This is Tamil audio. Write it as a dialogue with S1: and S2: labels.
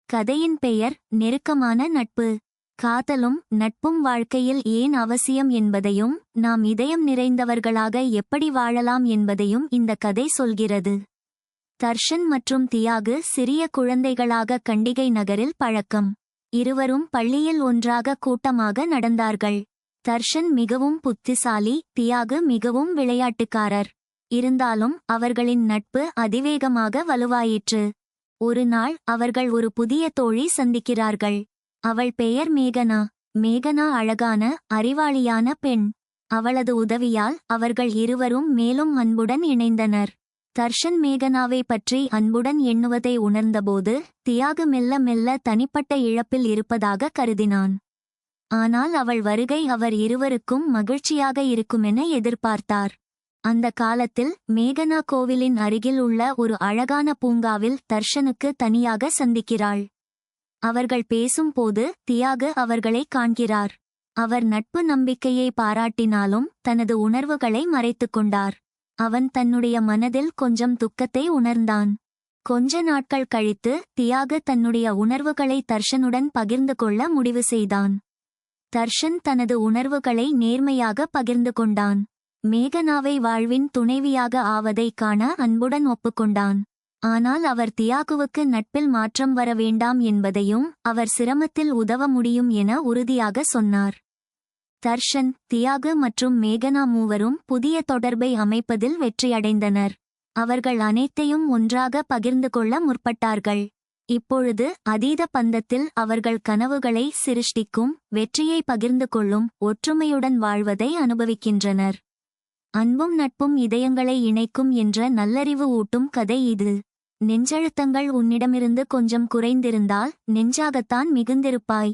S1: கதையின் பெயர் நெருக்கமான நட்பு. காதலும் நட்பும் வாழ்க்கையில் ஏன் அவசியம் என்பதையும் நாம் இதயம் நிறைந்தவர்களாக எப்படி வாழலாம் என்பதையும் இந்த கதை சொல்கிறது. தர்ஷன் மற்றும் தியாகு சிறிய குழந்தைகளாக கண்டிகை நகரில் பழக்கம். இருவரும் பள்ளியில் ஒன்றாக கூட்டமாக நடந்தார்கள். தர்ஷன் மிகவும் புத்திசாலி, தியாகு மிகவும் விளையாட்டுக்காரர். இருந்தாலும் அவர்களின் நட்பு அதிவேகமாக வலுவாயிற்று. ஒரு நாள் அவர்கள் ஒரு புதிய தோழி சந்திக்கிறார்கள். அவள் பெயர் மேகனா. மேகனா அழகான, அறிவாளியான பெண். அவளது உதவியால் அவர்கள் இருவரும் மேலும் அன்புடன் இணைந்தனர். தர்ஷன் மேகனாவை பற்றி அன்புடன் எண்ணுவதை உணர்ந்தபோது தியாகு மெல்ல மெல்ல தனிப்பட்ட இழப்பில் இருப்பதாக கருதினான். ஆனால் அவள் வருகை அவர் இருவருக்கும் மகிழ்ச்சியாக இருக்குமென எதிர்பார்த்தார். அந்த காலத்தில் மேகனா கோவிலின் அருகில் உள்ள ஒரு அழகான பூங்காவில் தர்ஷனுக்கு தனியாக சந்திக்கிறாள். அவர்கள் பேசும்போது தியாகு அவர்களை காண்கிறார். அவர் நட்பு நம்பிக்கையை பாராட்டினாலும் தனது உணர்வுகளை மறைத்துக் கொண்டார். அவன் தன்னுடைய மனதில் கொஞ்சம் துக்கத்தை உணர்ந்தான். கொஞ்ச நாட்கள் கழித்து தியாகு தன்னுடைய உணர்வுகளை தர்ஷனுடன் பகிர்ந்து கொள்ள முடிவு செய்தான். தர்ஷன் தனது உணர்வுகளை நேர்மையாக பகிர்ந்து கொண்டான். மேகனாவை வாழ்வின் துணைவியாக ஆவதைக் காண அன்புடன் ஒப்புக்கொண்டான். ஆனால் அவர் தியாகுவுக்கு நட்பில் மாற்றம் வர வேண்டாம் என்பதையும் அவர் சிரமத்தில் உதவ முடியும் என உறுதியாக சொன்னார். தர்ஷன், தியாகு மற்றும் மேகனா மூவரும் புதிய தொடர்பை அமைப்பதில் வெற்றியடைந்தனர். அவர்கள் அனைத்தையும் ஒன்றாக பகிர்ந்து கொள்ள முற்பட்டார்கள். இப்பொழுது அதீத பந்தத்தில் அவர்கள் கனவுகளை சிருஷ்டிக்கும், வெற்றியை பகிர்ந்து கொள்ளும், ஒற்றுமையுடன் வாழ்வதை அனுபவிக்கின்றனர். அன்பும் நட்பும் இதயங்களை இணைக்கும் என்ற நல்லறிவு ஊட்டும் கதை இது. நெஞ்சழுத்தங்கள் உன்னிடமிருந்து கொஞ்சம் குறைந்திருந்தால் நெஞ்சாகத்தான் மிகுந்திருப்பாய்.